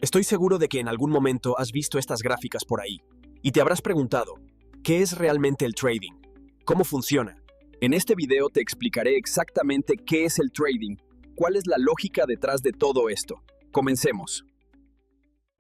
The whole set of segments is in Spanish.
Estoy seguro de que en algún momento has visto estas gráficas por ahí y te habrás preguntado, ¿qué es realmente el trading? ¿Cómo funciona? En este video te explicaré exactamente qué es el trading, cuál es la lógica detrás de todo esto. Comencemos.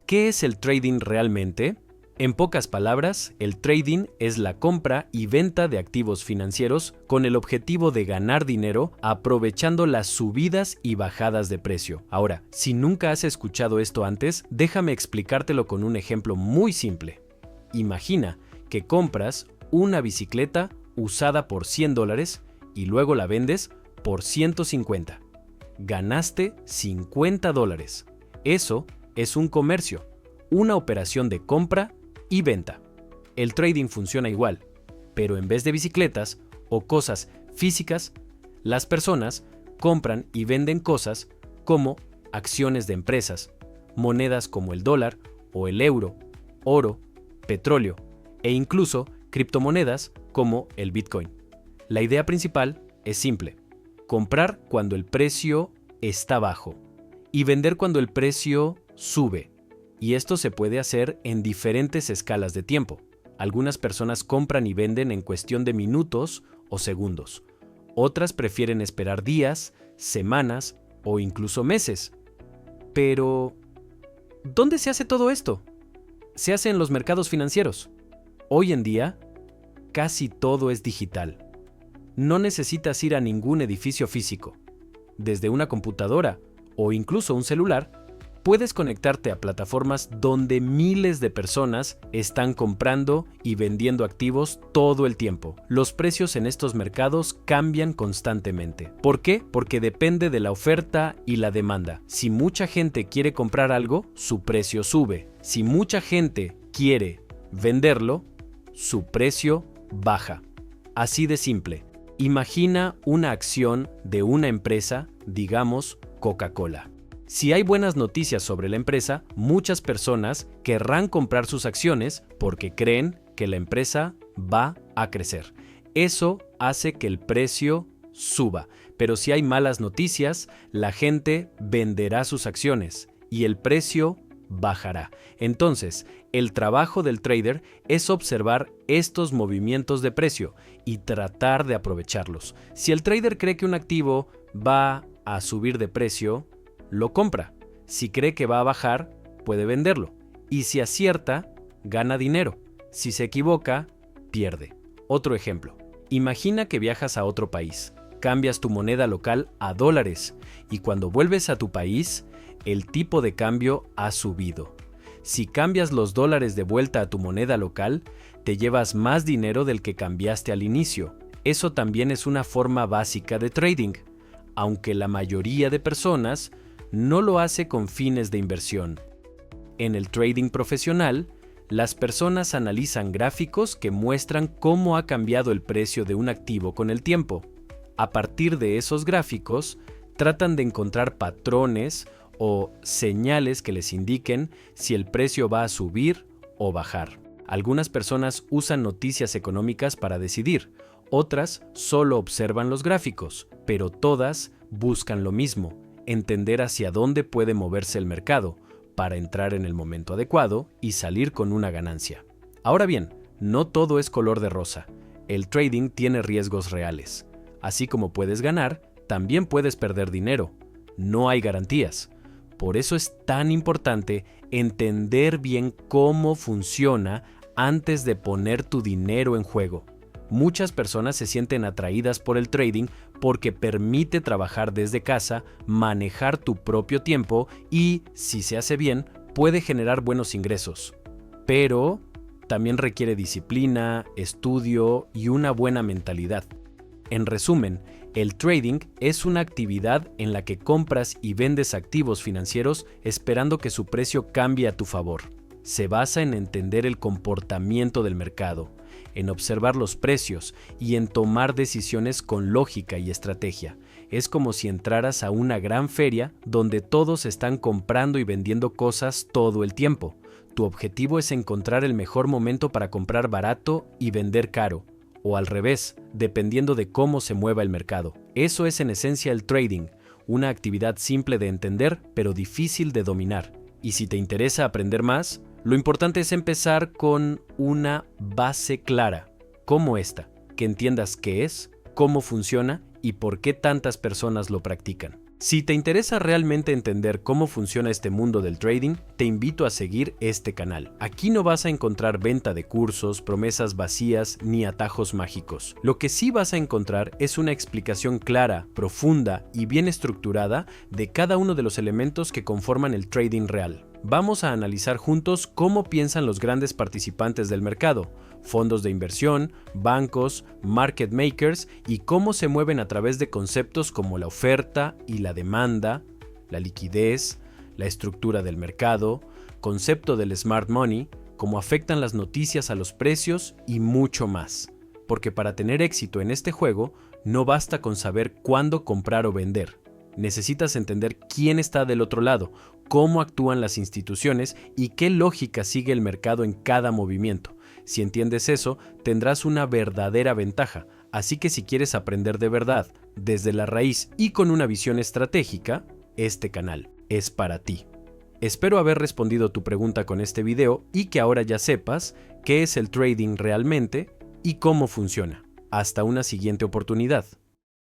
¿Qué es el trading realmente? En pocas palabras, el trading es la compra y venta de activos financieros con el objetivo de ganar dinero aprovechando las subidas y bajadas de precio. Ahora, si nunca has escuchado esto antes, déjame explicártelo con un ejemplo muy simple. Imagina que compras una bicicleta usada por $100 y luego la vendes por 150. Ganaste $50. Eso es un comercio, una operación de compra y venta. El trading funciona igual, pero en vez de bicicletas o cosas físicas, las personas compran y venden cosas como acciones de empresas, monedas como el dólar o el euro, oro, petróleo e incluso criptomonedas como el Bitcoin. La idea principal es simple: comprar cuando el precio está bajo y vender cuando el precio sube. Y esto se puede hacer en diferentes escalas de tiempo. Algunas personas compran y venden en cuestión de minutos o segundos. Otras prefieren esperar días, semanas o incluso meses. Pero, ¿dónde se hace todo esto? Se hace en los mercados financieros. Hoy en día, casi todo es digital. No necesitas ir a ningún edificio físico. Desde una computadora o incluso un celular, puedes conectarte a plataformas donde miles de personas están comprando y vendiendo activos todo el tiempo. Los precios en estos mercados cambian constantemente. ¿Por qué? Porque depende de la oferta y la demanda. Si mucha gente quiere comprar algo, su precio sube. Si mucha gente quiere venderlo, su precio baja. Así de simple. Imagina una acción de una empresa, digamos Coca-Cola. Si hay buenas noticias sobre la empresa, muchas personas querrán comprar sus acciones porque creen que la empresa va a crecer. Eso hace que el precio suba. Pero si hay malas noticias, la gente venderá sus acciones y el precio bajará. Entonces, el trabajo del trader es observar estos movimientos de precio y tratar de aprovecharlos. Si el trader cree que un activo va a subir de precio, lo compra. Si cree que va a bajar, puede venderlo. Y si acierta, gana dinero. Si se equivoca, pierde. Otro ejemplo. Imagina que viajas a otro país. Cambias tu moneda local a dólares y cuando vuelves a tu país, el tipo de cambio ha subido. Si cambias los dólares de vuelta a tu moneda local, te llevas más dinero del que cambiaste al inicio. Eso también es una forma básica de trading, aunque la mayoría de personas no lo hace con fines de inversión. En el trading profesional, las personas analizan gráficos que muestran cómo ha cambiado el precio de un activo con el tiempo. A partir de esos gráficos, tratan de encontrar patrones o señales que les indiquen si el precio va a subir o bajar. Algunas personas usan noticias económicas para decidir, otras solo observan los gráficos, pero todas buscan lo mismo: entender hacia dónde puede moverse el mercado para entrar en el momento adecuado y salir con una ganancia. Ahora bien, no todo es color de rosa. El trading tiene riesgos reales. Así como puedes ganar, también puedes perder dinero. No hay garantías. Por eso es tan importante entender bien cómo funciona antes de poner tu dinero en juego. Muchas personas se sienten atraídas por el trading porque permite trabajar desde casa, manejar tu propio tiempo y, si se hace bien, puede generar buenos ingresos. Pero también requiere disciplina, estudio y una buena mentalidad. En resumen, el trading es una actividad en la que compras y vendes activos financieros esperando que su precio cambie a tu favor. Se basa en entender el comportamiento del mercado, en observar los precios y en tomar decisiones con lógica y estrategia. Es como si entraras a una gran feria donde todos están comprando y vendiendo cosas todo el tiempo. Tu objetivo es encontrar el mejor momento para comprar barato y vender caro, o al revés, dependiendo de cómo se mueva el mercado. Eso es en esencia el trading, una actividad simple de entender pero difícil de dominar. Y si te interesa aprender más, lo importante es empezar con una base clara, como esta, que entiendas qué es, cómo funciona y por qué tantas personas lo practican. Si te interesa realmente entender cómo funciona este mundo del trading, te invito a seguir este canal. Aquí no vas a encontrar venta de cursos, promesas vacías ni atajos mágicos. Lo que sí vas a encontrar es una explicación clara, profunda y bien estructurada de cada uno de los elementos que conforman el trading real. Vamos a analizar juntos cómo piensan los grandes participantes del mercado, fondos de inversión, bancos, market makers y cómo se mueven a través de conceptos como la oferta y la demanda, la liquidez, la estructura del mercado, concepto del smart money, cómo afectan las noticias a los precios y mucho más. Porque para tener éxito en este juego, no basta con saber cuándo comprar o vender. Necesitas entender quién está del otro lado, cómo actúan las instituciones y qué lógica sigue el mercado en cada movimiento. Si entiendes eso, tendrás una verdadera ventaja. Así que si quieres aprender de verdad, desde la raíz y con una visión estratégica, este canal es para ti. Espero haber respondido tu pregunta con este video y que ahora ya sepas qué es el trading realmente y cómo funciona. Hasta una siguiente oportunidad.